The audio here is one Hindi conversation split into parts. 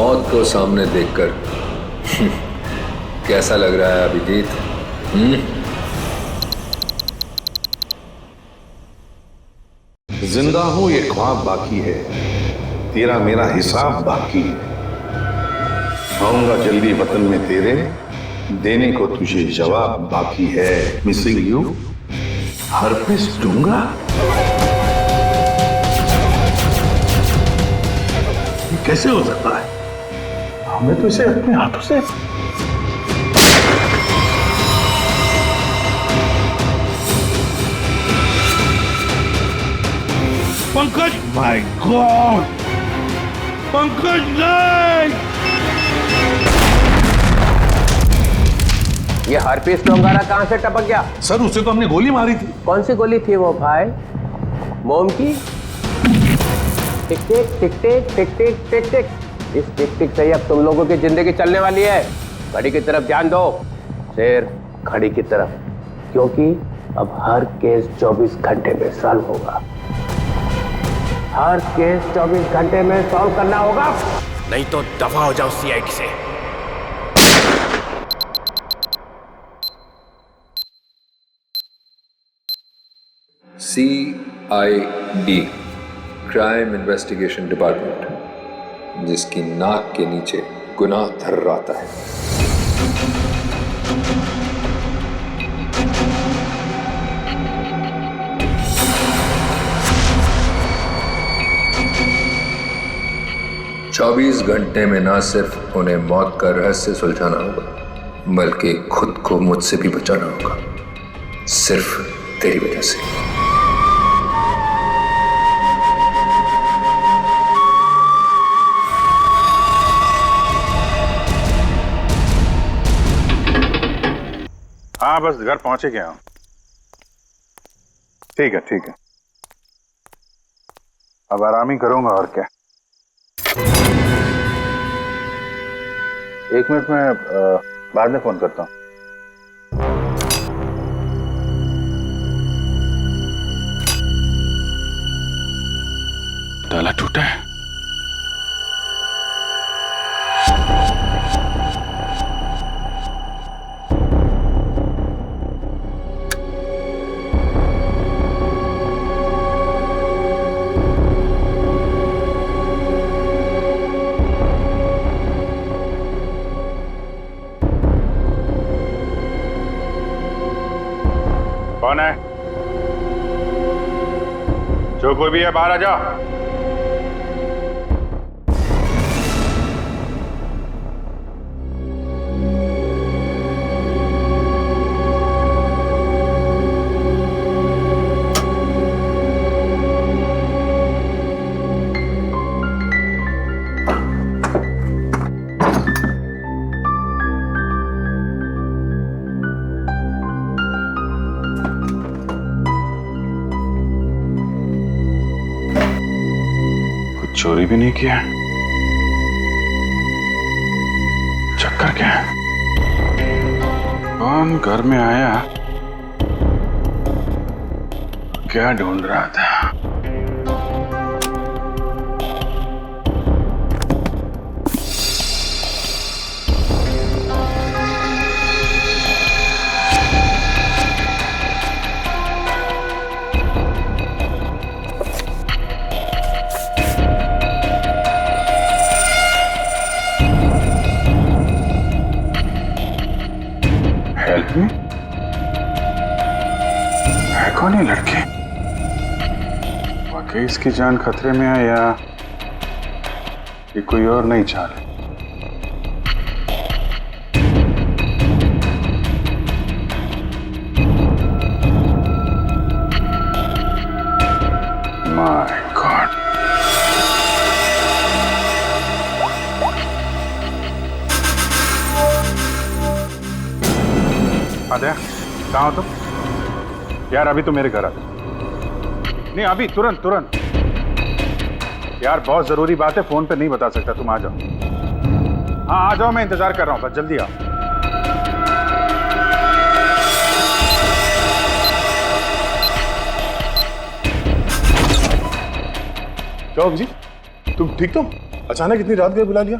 मौत को सामने देखकर कैसा लग रहा है अभिजीत? जिंदा हूं ये ख्वाब बाकी है, तेरा मेरा हिसाब बाकी है। आऊंगा जल्दी वतन में तेरे, देने को तुझे जवाब बाकी है। मिसिंग यू, हरपिस दूंगा। ये कैसे हो सकता है? हमें तो इसे अपने हाथों से पंकज, माय गॉड, पंकज नहीं! ये हरपीस टोंगारा कहां से टपक गया? सर, उसे तो हमने गोली मारी थी। कौन सी गोली थी वो भाई? मोम की? टिक टिक टिक टिक टिक टिक टिक टिक। इस टिक टिक से ही अब तुम लोगों की जिंदगी चलने वाली है। घड़ी की तरफ ध्यान दो, सिर्फ घड़ी की तरफ, क्योंकि अब हर केस 24 घंटे में सॉल्व होगा। हर केस 24 घंटे में सॉल्व करना होगा, नहीं तो दफा हो जाओ सीआईडी से। CID, क्राइम इन्वेस्टिगेशन डिपार्टमेंट, जिसकी नाक के नीचे गुनाह थर्राता है। चौबीस घंटे में ना सिर्फ उन्हें मौत का रहस्य सुलझाना होगा, बल्कि खुद को मुझसे भी बचाना होगा, सिर्फ तेरी वजह से। हाँ, बस घर पहुंचे गया हूं। ठीक है, ठीक है, अब आराम ही करूंगा और क्या। एक मिनट में बाद में फोन करता हूं। ताला टूटा है। कौन है? जो कोई भी है बाहर आ जा। चोरी भी नहीं किया, चक्कर क्या है? कौन घर में आया, क्या ढूंढ रहा था? Help me? है कौन ये लड़के? वाकई इसकी जान खतरे में है या ये कोई और नहीं चाल है? माय गॉड, आद्या, कहाँ हो तुम? यार अभी तो मेरे घर आ। नहीं अभी तुरंत तुरंत। यार बहुत जरूरी बात है, फोन पे नहीं बता सकता, तुम आ जाओ। हाँ आ जाओ, मैं इंतजार कर रहा हूँ, बस जल्दी आओ। क्या जी, तुम ठीक तो? अचानक इतनी रात गए बुला लिया?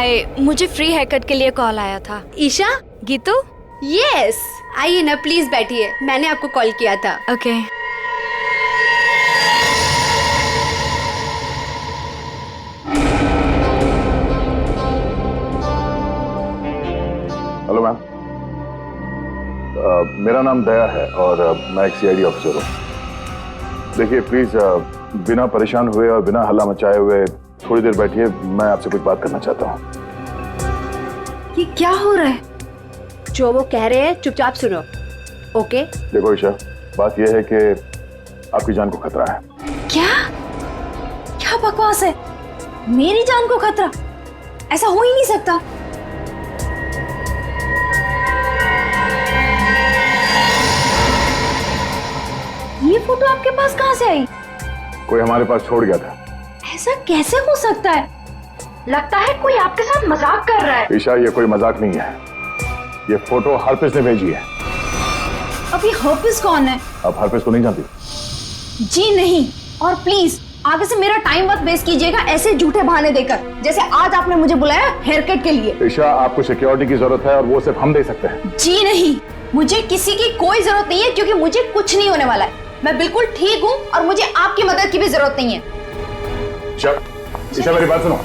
हाय, मुझे फ्री हेयर कट के लिए कॉल आया था। ईशा? गीतू? यस, आइए ना प्लीज बैठिए, मैंने आपको कॉल किया था। ओके। हेलो मैम, मेरा नाम दया है और मैं एक सीआईडी ऑफिसर हूँ। देखिए प्लीज बिना परेशान हुए और बिना हल्ला मचाए हुए थोड़ी देर बैठिए, मैं आपसे कुछ बात करना चाहता हूँ। ये क्या हो रहा है? जो वो कह रहे हैं चुपचाप सुनो, ओके? देखो ईशा, बात यह है कि आपकी जान को खतरा है। क्या क्या बकवास है? मेरी जान को खतरा? ऐसा हो ही नहीं सकता। ये फोटो आपके पास कहां से आई? कोई हमारे पास छोड़ गया था। ऐसा कैसे हो सकता है? लगता है कोई आपके साथ मजाक कर रहा है। ईशा, ये कोई मजाक नहीं है, ये फोटो हरप्रीत ने भेजी है। अब ये हरप्रीत कौन है? आप हरप्रीत को नहीं जानती? जी नहीं, और प्लीज आगे से मेरा टाइम मत वेस्ट कीजिएगा ऐसे झूठे बहाने देकर, जैसे आज आपने मुझे बुलाया हेयर कट के लिए। ईशा, आपको सिक्योरिटी की जरूरत है और वो सिर्फ हम दे सकते हैं। जी नहीं, मुझे किसी की कोई जरूरत नहीं है, क्योंकि मुझे कुछ नहीं होने वाला है। मैं बिल्कुल ठीक हूँ और मुझे आपकी मदद की भी जरूरत नहीं है। ईशा, मेरी बात सुनो।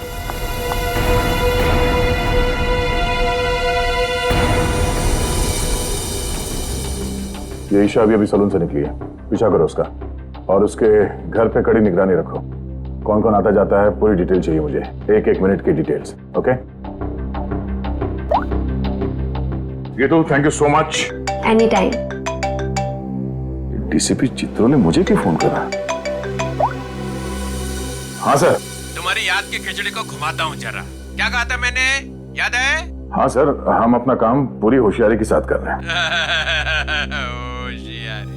ये ईशा अभी सलून से निकली है, पीछा करो उसका और उसके घर पे कड़ी निगरानी रखो। कौन कौन आता जाता है पूरी डिटेल चाहिए मुझे, एक एक मिनट की details. Okay Geetu, thank you so much. Any time. DCP चित्रों ने मुझे क्यों फोन करा? हाँ सर। तुम्हारी याद की खिचड़ी को घुमाता हूँ जरा। क्या कहा था मैंने, याद है? हाँ सर, हम अपना काम पूरी होशियारी के साथ कर रहे हैं। होशियारी।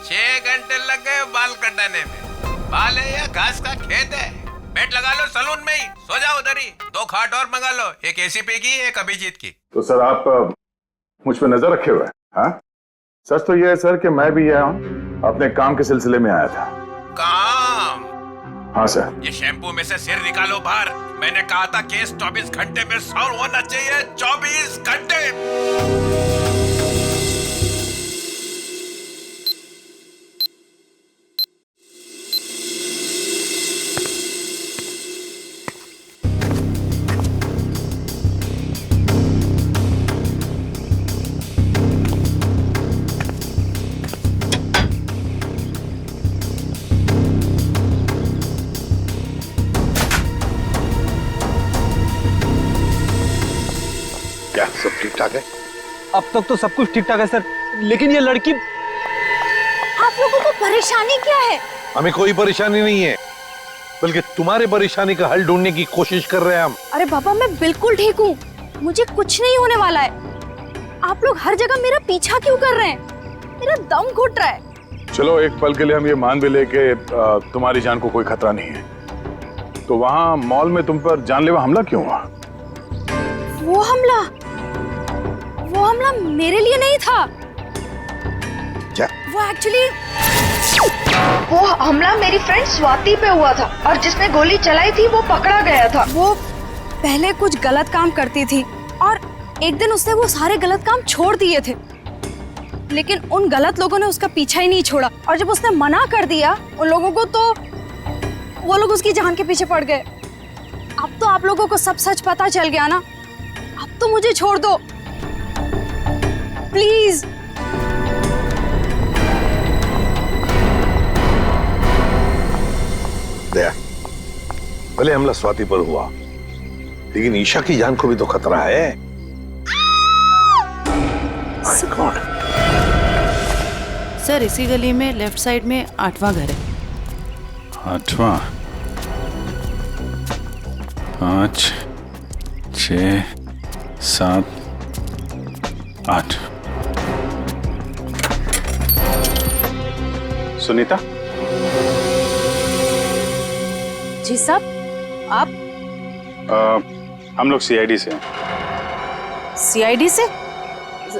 6 घंटे लग गए बाल कटाने में। बाल है या घास का खेत है? बेड लगा लो सलून में ही, सो जाओ उधर ही। 2 खाट और मंगा लो, एक एसीपी की, एक अभिजीत की। तो सर आप मुझ पे नजर रखे हुए हैं? हाँ, सच तो ये है सर कि मैं भी यहाँ अपने काम के सिलसिले में आया था। काम? हाँ सर। ये शैम्पू में से सिर निकालो बाहर। मैंने कहा था केस 24 घंटे में सॉल्व होना चाहिए। 24 घंटे। क्या सब ठीक ठाक है? अब तक तो सब कुछ ठीक ठाक है सर, लेकिन ये लड़की। आप लोगों को परेशानी क्या है? हमें कोई परेशानी नहीं है, बल्कि तुम्हारे परेशानी का हल ढूंढने की कोशिश कर रहे हैं हम। अरे बाबा, मैं बिल्कुल ठीक हूँ, मुझे कुछ नहीं होने वाला है। आप लोग हर जगह मेरा पीछा क्यों कर रहे हैं? मेरा दम घुट रहा है। चलो एक पल के लिए हम ये मान भी ले कि तुम्हारी जान को कोई खतरा नहीं है, तो वहाँ मॉल में तुम पर जानलेवा हमला क्यों हुआ? वो हमला मेरे लिए नहीं था। क्या? वो हमला मेरी फ्रेंड स्वाति पे हुआ था, और जिसने गोली चलाई थी वो पकड़ा गया था। वो पहले कुछ गलत काम करती थी और एक दिन उसने वो सारे गलत काम छोड़ दिए थे, लेकिन उन गलत लोगों ने उसका पीछा ही नहीं छोड़ा, और जब उसने मना कर दिया उन लोगों को, तो वो लोग उसकी जान के पीछे पड़ गए। अब तो आप लोगों को सब सच पता चल गया ना, अब तो मुझे छोड़ दो प्लीज। दया, भले हमला स्वाति पर हुआ, लेकिन ईशा की जान को भी तो खतरा है। My God. सर, इसी गली में लेफ्ट साइड में 8वां घर है। 8वां? 5, 6, 7, 8। सुनीता? जी साहब, आप? हम लोग सीआईडी से हैं। सीआईडी से?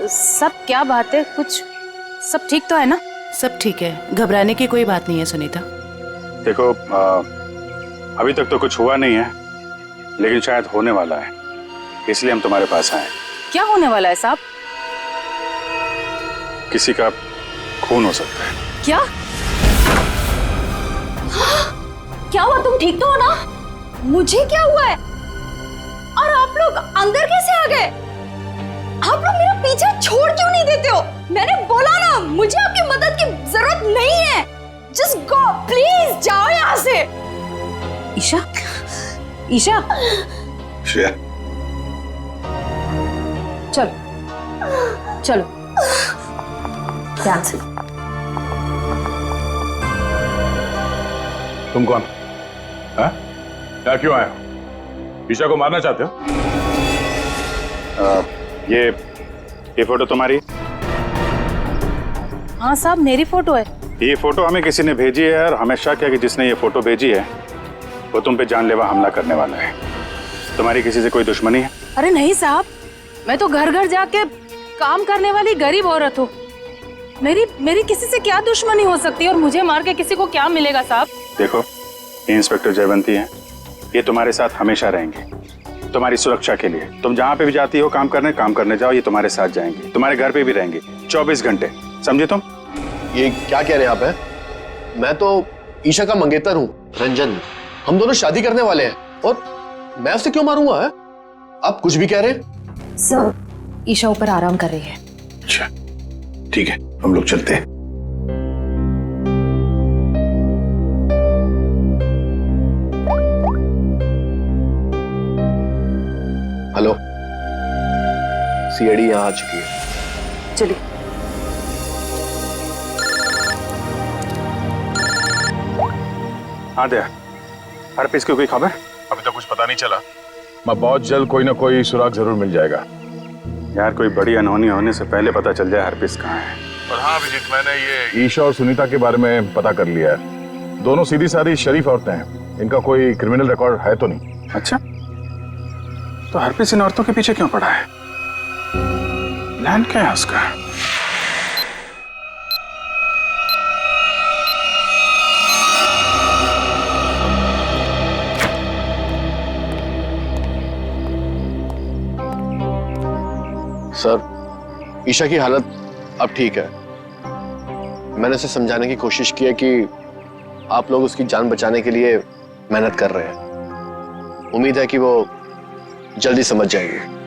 सब क्या बात है? कुछ सब ठीक तो है ना? सब ठीक है, घबराने की कोई बात नहीं है सुनीता। देखो, अभी तक तो कुछ हुआ नहीं है, लेकिन शायद होने वाला है, इसलिए हम तुम्हारे पास आए। क्या होने वाला है साहब? किसी का खून हो सकता है। क्या? क्या हुआ? तुम ठीक तो हो ना? मुझे क्या हुआ है? और आप लोग अंदर कैसे आ गए? आप लोग मेरा पीछा छोड़ क्यों नहीं देते हो? मैंने बोला ना, मुझे आपकी मदद की जरूरत नहीं है। जस्ट गो, प्लीज जाओ यहाँ से। ईशा, ईशा, श्रेया, चलो चलो ध्यान से। तुम कौन? हाँ? क्या क्यों आए हो? ईशा को मारना चाहते हो? ये फोटो तुम्हारी? हाँ साहब, मेरी फोटो है। ये फोटो हमें किसी ने भेजी है और हमें शक है कि जिसने ये फोटो भेजी है वो तुम पे जानलेवा हमला करने वाला है। तुम्हारी किसी से कोई दुश्मनी है? अरे नहीं साहब, मैं तो घर घर जाके काम करने वाली गरीब औरत हूँ। मेरी किसी से क्या दुश्मनी हो सकती है और मुझे मार के किसी को क्या मिलेगा साहब? देखो, ये इंस्पेक्टर जयवंती हैं, ये तुम्हारे साथ हमेशा रहेंगे, तुम्हारी सुरक्षा के लिए। तुम जहाँ पे भी जाती हो काम करने जाओ, ये तुम्हारे साथ जाएंगे, तुम्हारे घर पे भी रहेंगे 24 घंटे, समझे तुम? ये क्या कह रहे हैं आप? हैं? मैं तो ईशा का मंगेतर हूँ, रंजन। हम दोनों शादी करने वाले हैं और मैं उसे क्यों मारूंगा? है? आप कुछ भी कह रहे हैं? सर, ईशा ऊपर आराम कर रही है। अच्छा ठीक है, हम लोग चलते हैं। हेलो, सीआईडी यहाँ आ चुकी है। चलिए। हाँ दया, हर पीस की कोई खबर? अभी तक कुछ पता नहीं चला। मैं बहुत जल्द कोई ना कोई सुराग जरूर मिल जाएगा। यार, कोई बड़ी अनहोनी होने से पहले पता चल जाए हर पीस कहाँ है। और हाँ अभिजीत, मैंने ये ईशा और सुनीता के बारे में पता कर लिया है। दोनों सीधी सादी शरीफ औरतें हैं, इनका कोई क्रिमिनल रिकॉर्ड है तो नहीं। अच्छा, तो हर पीस इन औरतों के पीछे क्यों पड़ा है? प्लान क्या है उसका? सर, ईशा की हालत अब ठीक है। मैंने उसे समझाने की कोशिश की है कि आप लोग उसकी जान बचाने के लिए मेहनत कर रहे हैं। उम्मीद है कि वो जल्दी समझ जाएगी।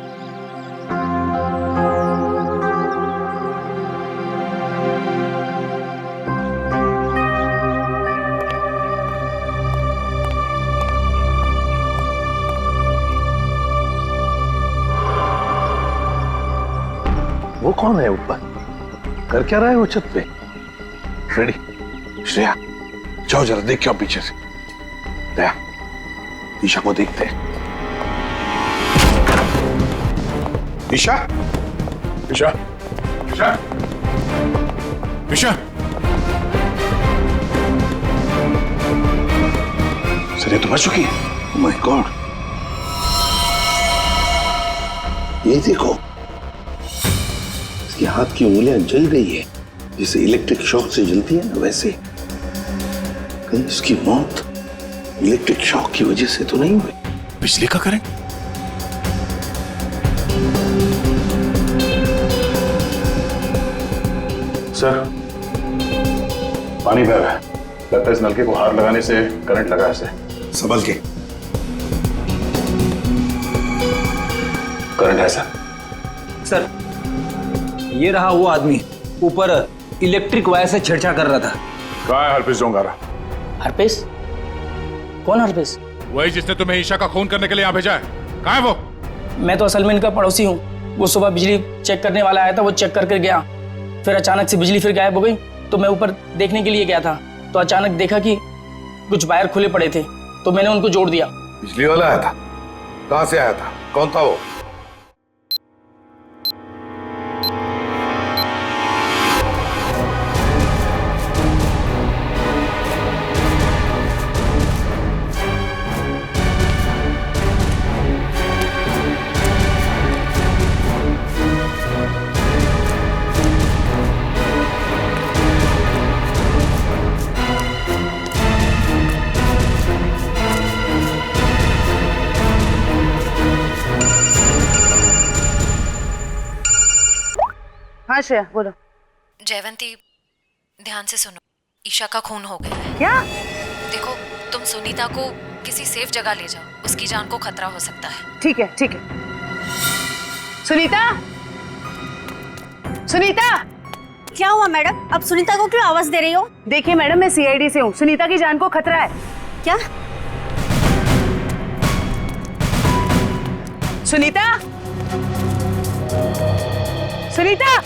वो कौन है ऊपर? कर क्या रहा है वो छत पे? फ्रेडी, श्रेया, जाओ जरा देख के आओ पीछे से। दया, ईशा को देखते हैं। ईशा, ईशा, ईशा, ईशा। सर, तो बच चुकी है। ओह माय गॉड, ये देखो, इसके हाथ की उंगलियां जल गई है, जैसे इलेक्ट्रिक शॉक से जलती है ना, वैसे। कहीं इसकी मौत इलेक्ट्रिक शॉक की वजह से तो नहीं हुई? बिजली का करंट? सर, पानी बह रहा है, लगता है इस नलके को हाथ लगाने से करंट लगा है। संभल के। करंट है सर। सर, ये रहा वो आदमी, ऊपर इलेक्ट्रिक वायर से छेड़छाड़ कर रहा था। कहाँ है हरपिस डोंगारा? हरपेश? कौन हरपेश? वही जिसने तुम्हें ईशा का खून करने के लिए यहाँ भेजा है। कहाँ है वो? मैं तो असल में इनका पड़ोसी हूँ। वो सुबह बिजली चेक करने वाला आया था, वो चेक करके गया, फिर अचानक से बिजली फिर गायब हो गई। तो मैं ऊपर देखने के लिए गया था, तो अचानक देखा कि कुछ वायर खुले पड़े थे, तो मैंने उनको जोड़ दिया। बिजली वाला आया था? कहाँ से आया था? कौन था वो? श्रेया बोलो। जयवंती, ध्यान से सुनो, ईशा का खून हो गया है। क्या? देखो, तुम सुनीता को किसी सेफ जगह ले जाओ, उसकी जान को खतरा हो सकता है। ठीक है ठीक है। सुनीता, सुनीता। क्या हुआ मैडम? अब सुनीता को क्यों आवाज दे रही हो? देखिए मैडम, मैं सीआईडी से हूँ, सुनीता की जान को खतरा है। क्या? सुनीता, सुनीता।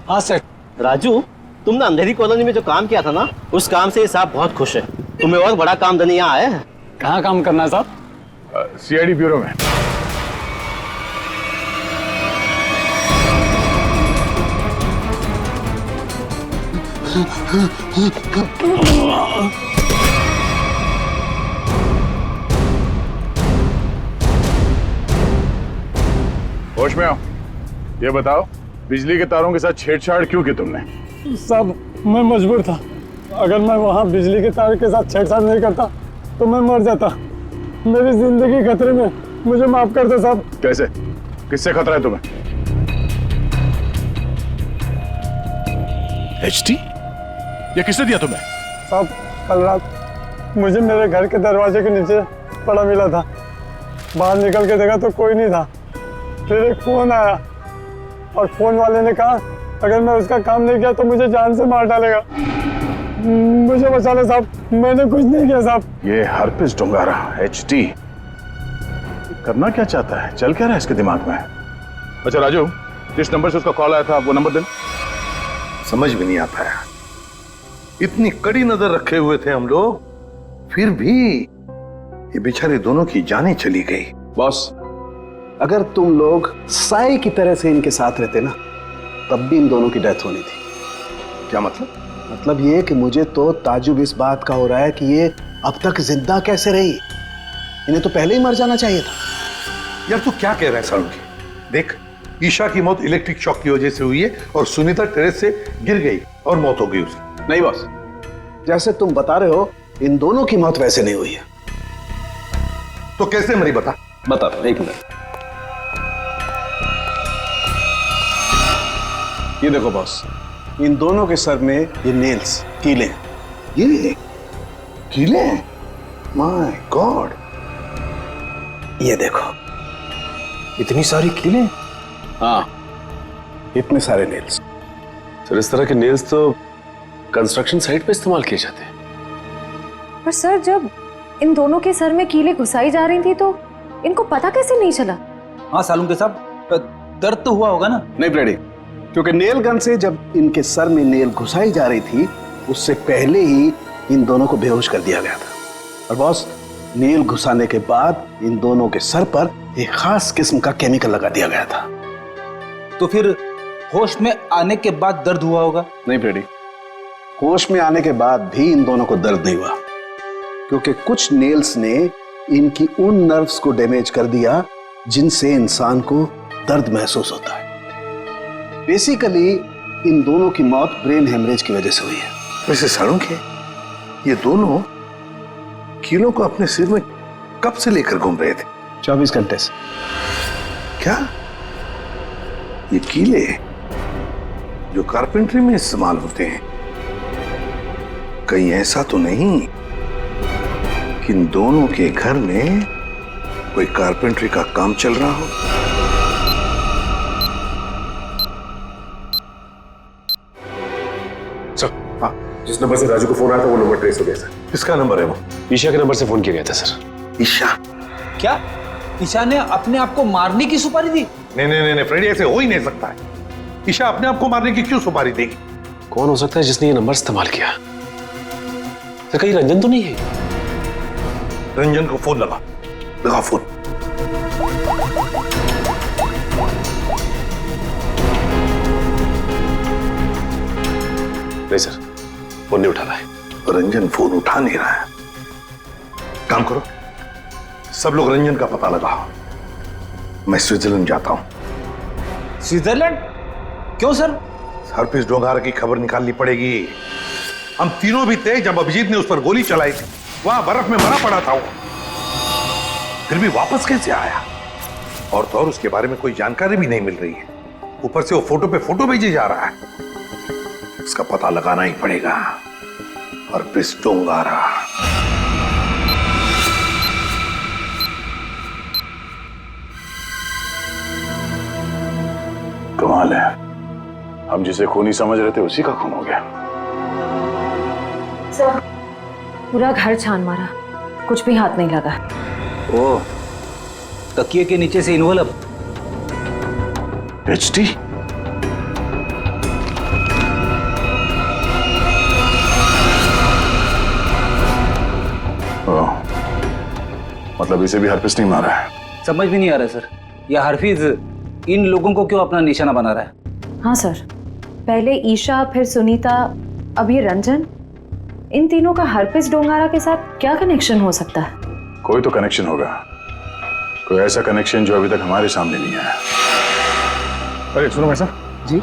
हाँ सर। राजू, तुम ना अंधेरी कॉलोनी में जो काम किया था ना, उस काम से साहब बहुत खुश है। तुम्हें और बड़ा काम देने यहाँ आए हैं। कहाँ काम करना है साहब? सीआईडी ब्यूरो में। होश में आओ। ये बताओ, बिजली के तारों के साथ छेड़छाड़ क्यों की तुमने? साहब, मैं मजबूर था। अगर मैं वहाँ बिजली के तार के साथ छेड़छाड़ नहीं करता तो मैं मर जाता। मेरी जिंदगी खतरे में, मुझे माफ कर दो साहब। कैसे? किससे खतरा है तुम्हें? एचटी? ये किसने दिया तुम्हें? साहब, कल रात मुझे मेरे घर के दरवाजे के नीचे पड़ा मिला था। बाहर निकल के देखा तो कोई नहीं था। फिर एक फोन आया और फोन वाले ने कहा अगर मैं उसका काम नहीं किया तो मुझे जान से मार डालेगा। मुझे बचा ले साहब, मैंने कुछ नहीं किया साहब। ये हरपिस डोंगारा एचटी करना क्या चाहता है? चल क्या रहा है इसके दिमाग में? अच्छा राजू, जिस नंबर से उसका कॉल आया था वो नंबर देना। समझ में नहीं आता है, इतनी कड़ी नजर रखे हुए थे हम लोग, फिर भी ये बेचारे दोनों की जानें चली गई। बॉस, अगर तुम लोग साई की तरह से इनके साथ रहते ना, तब भी इन दोनों की डेथ होनी थी। क्या मतलब? मतलब ये कि मुझे तो ताजुब इस बात का हो रहा है कि ये अब तक जिंदा कैसे रही। इन्हें तो पहले ही मर जाना चाहिए था। यार तू क्या कह रहा है सालुंकी? देख, ईशा की मौत इलेक्ट्रिक शॉक की वजह से हुई है और सुनीता टेरेस से गिर गई और मौत हो गई उसकी। नहीं बॉस, जैसे तुम बता रहे हो इन दोनों की मौत वैसे नहीं हुई है। तो कैसे मरी बता? बता, एक मिनट। ये देखो बॉस, इन दोनों के सर में ये नेल्स, कीले। ये कीले? माय गॉड, ये देखो, इतनी सारी कीले? हाँ, इतने सारे नेल्स। सर, इस तरह के नेल्स तो कंस्ट्रक्शन साइट पे इस्तेमाल किए जाते हैं। पर सर, जब इन दोनों के सर में कीले घुसाई जा रही थी तो इनको पता कैसे नहीं चला? हाँ सालुंके साहब, दर्द तो हुआ होगा ना? नहीं ब्रेडी, क्योंकि नेल गन से जब इनके सर में नेल घुसाई जा रही थी उससे पहले ही इन दोनों को बेहोश कर दिया गया था। और बॉस, नेल घुसाने के बाद इन दोनों के सर पर एक खास किस्म का केमिकल लगा दिया गया था। तो फिर होश में आने के बाद दर्द हुआ होगा? नहीं ब्रेडी, होश में आने के बाद भी इन दोनों को दर्द नहीं हुआ, क्योंकि कुछ नेल्स ने इनकी उन नर्व्स को डैमेज कर दिया जिनसे इंसान को दर्द महसूस होता है। बेसिकली इन दोनों की मौत ब्रेन हेमरेज की वजह से हुई है। वैसे सालुंकी, ये दोनों कीलों को अपने सिर में कब से लेकर घूम रहे थे? 24 घंटे से। क्या ये कीले जो कारपेंट्री में इस्तेमाल होते हैं, कहीं ऐसा तो नहीं कि इन दोनों के घर में कोई कारपेंट्री का काम चल रहा हो? सर, हाँ, जिस नंबर से राजू को फोन आया था वो नंबर ट्रेस हो गया सर। किसका नंबर है वो? ईशा के नंबर से फोन किया गया था सर। ईशा? क्या ईशा ने अपने आप को मारने की सुपारी दी? नहीं नहीं नहीं फ्रेडी, ऐसे हो ही नहीं सकता है। ईशा अपने आप को मारने की क्यों सुपारी देगी? कौन हो सकता है जिसने ये नंबर इस्तेमाल किया? तो कहीं रंजन तो नहीं है? रंजन को फोन लगा फोन। नहीं सर, फोन नहीं उठा रहा है। रंजन फोन उठा नहीं रहा है। काम करो, सब लोग रंजन का पता लगाओ। मैं स्विट्जरलैंड जाता हूं। स्विट्जरलैंड? क्यों सर? हरप्रीत डोंगारा की खबर निकालनी पड़ेगी। हम तीनों भी थे जब अभिजीत ने उस पर गोली चलाई थी। वहां बर्फ में मरा पड़ा था वो, फिर भी वापस कैसे आया? और तो और उसके बारे में कोई जानकारी भी नहीं मिल रही है। ऊपर से वो फोटो पे फोटो भेजे जा रहा है। इसका पता लगाना ही पड़ेगा। हरप्रीत डोंगारा। कमाल है, हम जिसे खूनी समझ रहे थे उसी का खून हो गया। सर, पूरा घर छान मारा, कुछ भी हाथ नहीं लगा। ओ, तकिए के नीचे से इन्वॉल्व। एचटी? मतलब इसे भी हरप्रीत नहीं मारा है? समझ भी नहीं आ रहा सर, यह हरफीज इन लोगों को क्यों अपना निशाना बना रहा है? हाँ सर, पहले ईशा, फिर सुनीता, अब ये रंजन। इन तीनों का हरप्रीत डोंगारा के साथ क्या कनेक्शन हो सकता है? कोई तो कनेक्शन होगा, कोई ऐसा कनेक्शन जो अभी तक हमारे सामने नहीं आया। अरे सुनो भाई साहब जी,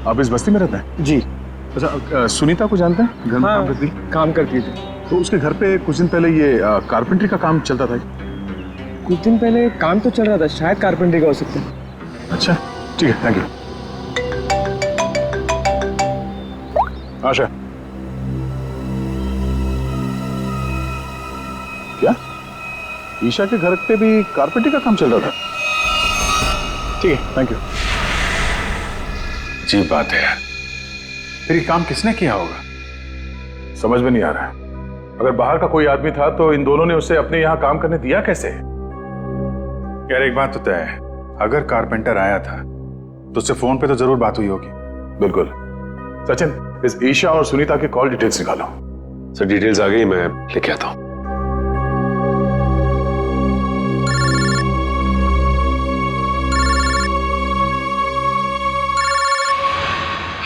आप इस बस्ती में रहते हैं? जी। अच्छा, सुनीता को जानते हैं? घर में काम करती? काम करती थी। तो उसके घर पे कुछ दिन पहले ये कारपेंटरी का काम चलता था। कुछ दिन पहले काम तो चल रहा था, शायद कारपेंटरी का हो सकता है। अच्छा ठीक है, थैंक यू। आशा, क्या ईशा के घर पे भी कारपेंटरी का काम चल रहा था? ठीक है, थैंक यू। अजीब बात है यार, फिर ये काम किसने किया होगा, समझ में नहीं आ रहा है। अगर बाहर का कोई आदमी था तो इन दोनों ने उसे अपने यहाँ काम करने दिया कैसे? यार एक बात तो तय है, अगर कारपेंटर आया था तो उससे फोन पे तो जरूर बात हुई होगी। बिल्कुल। सचिन, इस ईशा और सुनीता के कॉल डिटेल्स निकालो। सर डिटेल्स आ गई, मैं लेके आता हूँ।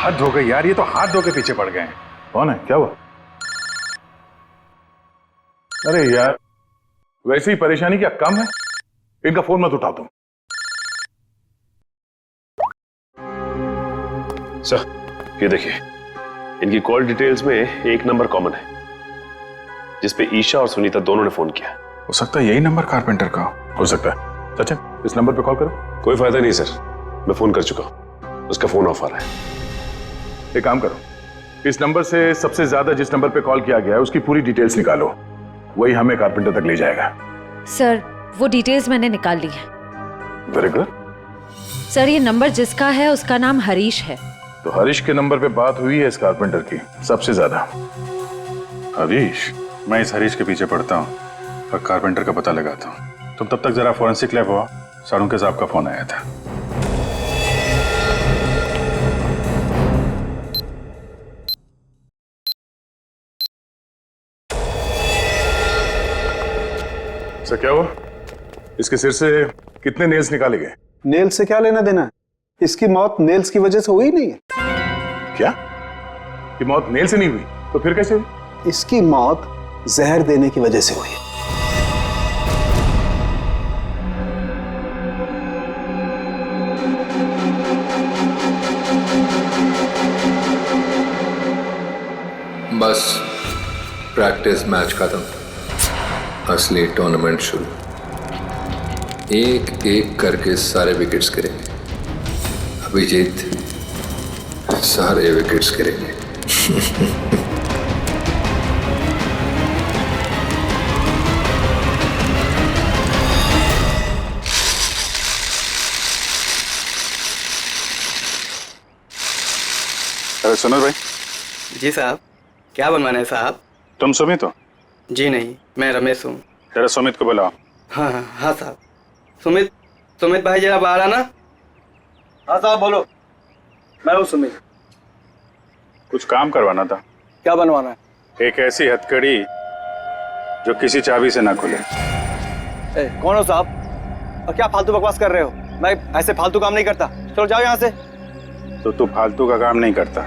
हद हो गई यार, ये तो हाथ धो के पीछे पड़ गए हैं। कौन है, क्या हुआ? अरे यार, वैसे ही परेशानी क्या कम है? इनका फोन मत उठाओ तुम। सर ये देखिए, इनकी कॉल डिटेल्स में एक नंबर कॉमन है जिसपे ईशा और सुनीता दोनों ने फोन किया। हो सकता है यही नंबर कारपेंटर का हो सकता है। सचिन, इस नंबर पे कॉल करो। कोई फायदा नहीं सर, मैं फोन कर चुका हूं, उसका फोन ऑफ आ रहा है। एक काम करो, इस नंबर से सबसे ज्यादा जिस नंबर पे कॉल किया गया है उसकी पूरी डिटेल्स निकालो, वही हमें कारपेंटर तक ले जाएगा। सर वो डिटेल्स मैंने निकाल ली है। Very good. सर ये नंबर जिसका है उसका नाम हरीश है। तो हरीश के नंबर पे बात हुई है इस कारपेंटर की सबसे ज्यादा। हरीश? मैं इस हरीश के पीछे पड़ता हूँ और कारपेंटर का पता लगाता हूँ। तुम तब तक जरा फॉरेंसिक लैब हुआ, सारुंके साहब का फोन आया था। सर क्या हुआ? इसके सिर से कितने नेल्स निकाले गए? नेल से क्या लेना देना? इसकी मौत नेल्स की वजह से हुई नहीं है। क्या? ये मौत नेल से नहीं हुई तो फिर कैसे हुई? इसकी मौत जहर देने की वजह से हुई। बस प्रैक्टिस मैच खत्म, असली टूर्नामेंट शुरू। एक एक करके सारे विकेट्स गिरेंगे। अभिजीत सारे विकेट्स गिरेंगे। अरे सुनो भाई। जी साहब, क्या बनवाना है साहब? तुम सुमित हो? जी नहीं, मैं रमेश हूँ। जरा सुमित को बुलाओ। हाँ हाँ हाँ साहब। सुमित भाई जरा बाहर आना। हाँ साहब बोलो। मैं हूँ सुमित। कुछ काम करवाना था। क्या बनवाना है? एक ऐसी हथकड़ी जो किसी चाबी से ना खुले। कौन हो साहब और क्या फालतू बकवास कर रहे हो? मैं ऐसे फालतू काम नहीं करता, चलो जाओ यहाँ से। तो तू फालतू का काम नहीं करता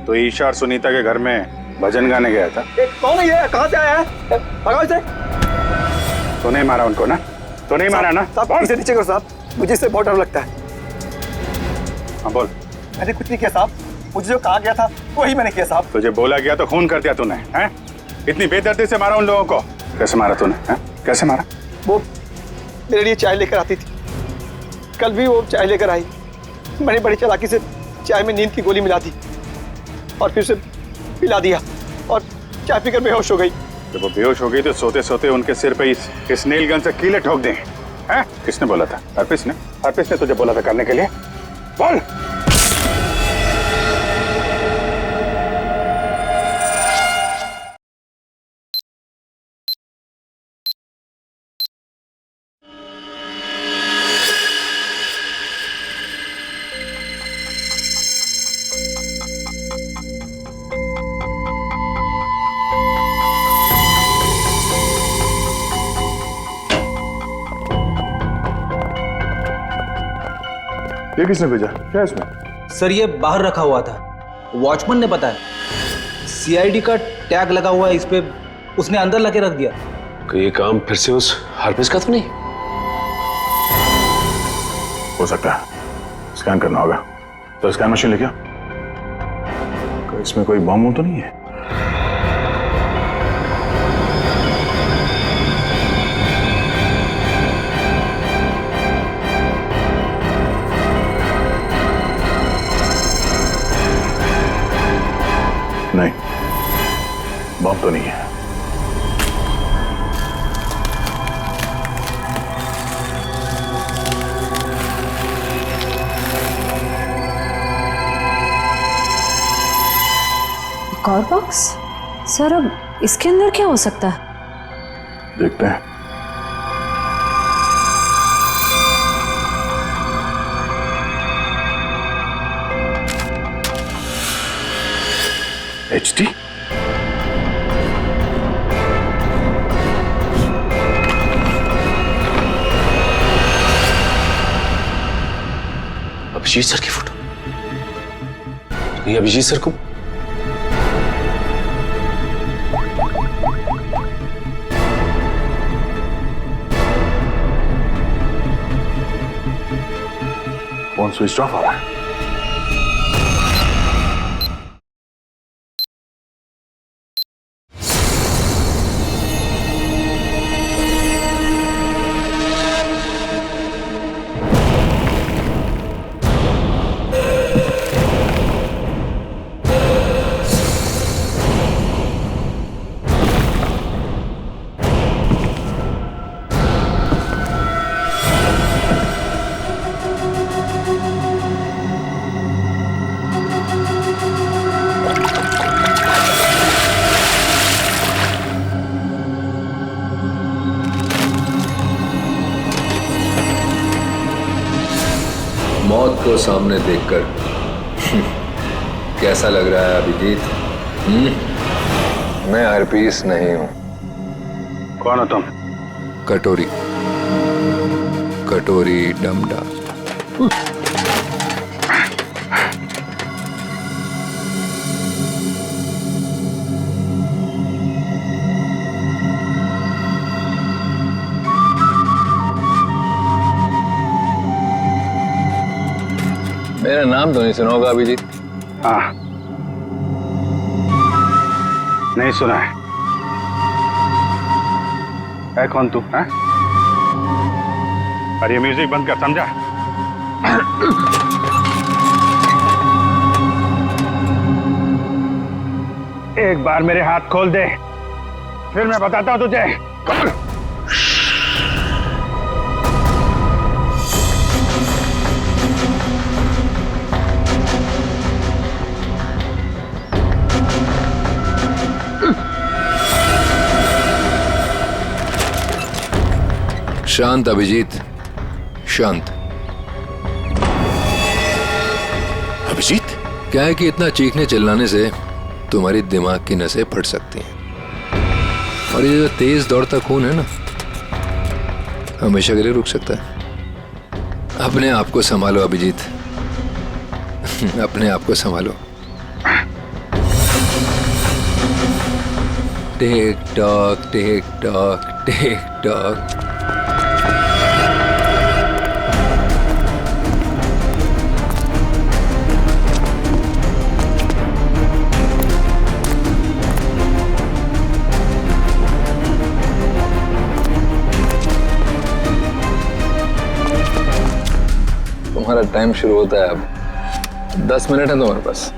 तो ईशा और सुनीता के घर में भजन गाने गया था। कौन है ये? कहाँ से आया है? भगाओ इसे। तो नहीं मारा उनको ना? तो नहीं मारा ना? साहब इसे नीचे करो साहब, मुझे इससे बहुत डर लगता है। हाँ बोल। मैंने कुछ नहीं किया साहब, मुझे जो कहा गया था वही मैंने किया साहब। तुझे बोला गया तो खून कर दिया तूने, हैं? इतनी बेदर्दी से मारा उन लोगों को? कैसे मारा तूने, हैं? कैसे मारा? वो मेरे लिए चाय लेकर आती थी, कल भी वो चाय लेकर आई। मैंने बड़ी चालाकी से चाय में नींद की गोली मिला दी और फिर उसे पिला दिया और चाय पीकर बेहोश हो गई। जब वो बेहोश हो गई तो सोते सोते उनके सिर पे इस नेल गन से कीले ठोक दें, हैं? किसने बोला था? हरप्रीत ने? हरप्रीत ने तुझे बोला था करने के लिए? बोल। ये किसने भेजा? क्या है इसमें? सर ये बाहर रखा हुआ था, वॉचमैन ने बताया। सीआईडी का टैग लगा हुआ है इस पे, उसने अंदर लाके रख दिया। ये काम फिर से उस हरप्रीत का तो नहीं? हो सकता है, स्कैन करना होगा। तो स्कैन मशीन लेके आओ। इसमें कोई बम तो नहीं है? नहीं, बम तो नहीं है। एक और बॉक्स? सर अब इसके अंदर क्या हो सकता है? देखते हैं। HD? अभिजीत सर की फोटो? ये अभिजीत सर को फोन स्विच ऑफ आ रहा है। मौत को सामने देखकर कैसा लग रहा है अभिजीत? मैं हरप्रीत नहीं हूं। कौन हो तुम? कटोरी, कटोरी डमडा। मेरा नाम तो नहीं सुना होगा अभिजीत? हाँ, नहीं सुना है। है कौन तू? है? अरे म्यूजिक बंद कर, समझा? एक बार मेरे हाथ खोल दे, फिर मैं बताता हूं तुझे। शांत अभिजीत, शांत। अभिजीत? क्या है कि इतना चीखने चिल्लाने से तुम्हारी दिमाग की नसें फट सकती हैं, और ये जो तेज दौड़ता खून है ना, हमेशा के लिए रुक सकता है। अपने आप को संभालो अभिजीत, अपने आप को संभालो। टिक tock, tick tock, tick talk. Time शुरू होता है अब। 10 मिनट है तुम्हारे पास,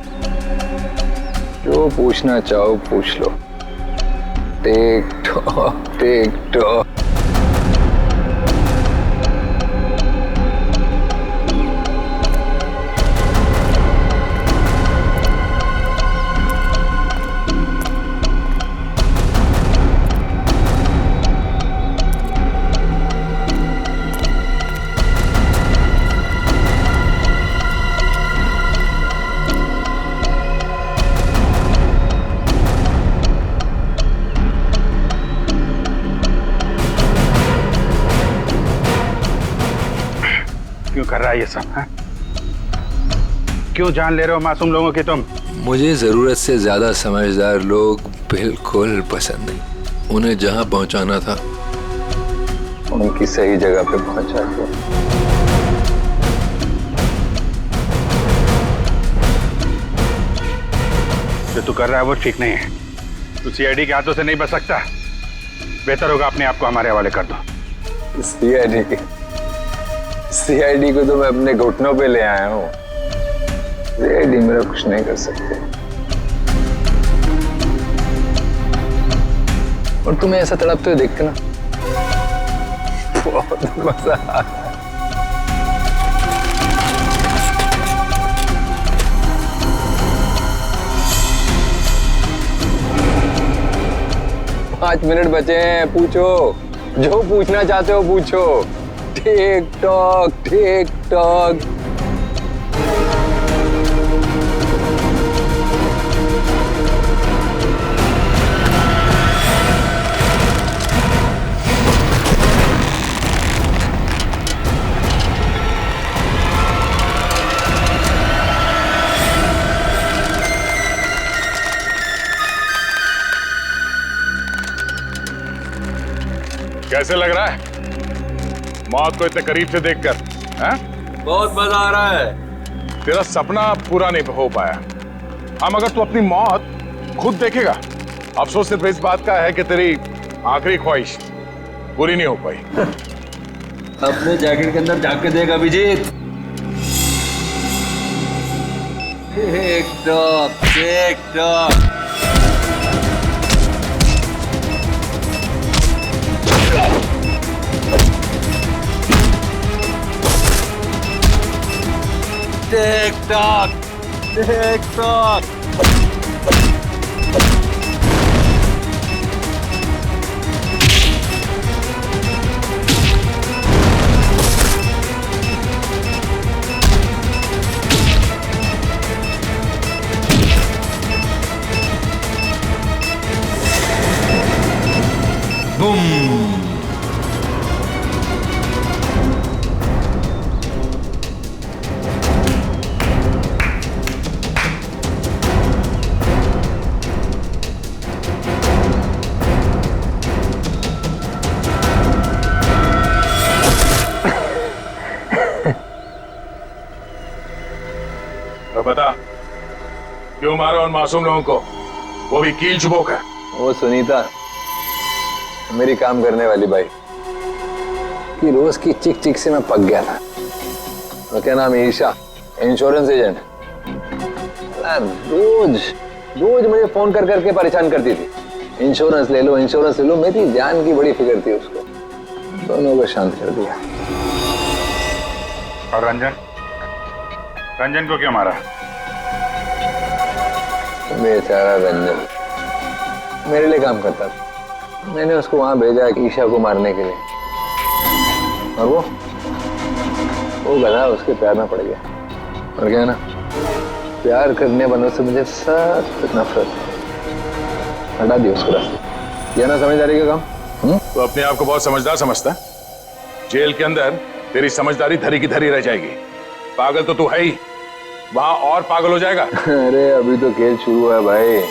जो पूछना चाहो पूछ लो। Tech talk tech talk. क्यों कर रहा है ये सब है? क्यों जान ले रहे हो मासूम लोगों की तुम? मुझे जरूरत से ज्यादा समझदार लोग बिल्कुल पसंद नहीं। उन्हें जहां पहुंचाना था उनकी सही जगह पे पहुंचा दिया। जो तू कर रहा है वो ठीक नहीं है। तू सीआईडी के हाथों से नहीं बच सकता। बेहतर होगा अपने आप को हमारे हवाले कर दो। सीआईडी को तो मैं अपने घुटनों पे ले आया हूँ। सीआईडी मेरा कुछ नहीं कर सकते। और तुम्हें ऐसा तड़पते हुए देख के ना बहुत मजा आ रहा है। 5 मिनट बचे हैं, पूछो जो पूछना चाहते हो पूछो। टिक टॉक टिक टॉक। कैसे लग रहा है मौत को इतने करीब से देखकर? बहुत मजा आ रहा है। तेरा सपना पूरा नहीं हो पाया। हाँ, मगर तू अपनी मौत खुद देखेगा। अफसोस सिर्फ इस बात का है कि तेरी आखिरी ख्वाहिश पूरी नहीं हो पाई। अपने जैकेट के अंदर झांक के देख Abhijeet. Tick tock tick tock. Tick tock tick tock. Boom. बता क्यों मारा उन मासूम लोगों को, वो भी कील चुबो कर? वो सुनीता मेरी काम करने वाली बाई कि रोज की चिक चिक से मैं पक गया था। तो क्या नाम है, ईशा, इंश्योरेंस एजेंट। रोज रोज मुझे फोन कर करके परेशान करती थी। इंश्योरेंस ले लो इंश्योरेंस ले लो। मेरी जान की बड़ी फिक्र थी उसको। दोनों को शांत कर दिया। और रंजन, रंजन को क्यों मारा? बेचारा रंजन मेरे लिए काम करता था। मैंने उसको वहां भेजा ईशा को मारने के लिए, और वो गधा उसके प्यार में पड़ गया। और क्या ना, प्यार करने वालों से मुझे सख्त नफरत। हटा दिया उसको रास्ते। यह ना समझदारी का काम। तो अपने आप को बहुत समझदार समझता है। जेल के अंदर तेरी समझदारी धरी की धरी रह जाएगी। पागल तो तू है ही, वहां और पागल हो जाएगा। अरे अभी तो खेल शुरू है भाई,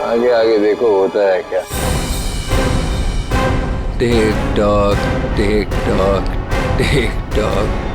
आगे आगे देखो होता है क्या। टिक tock tick tock tick talk.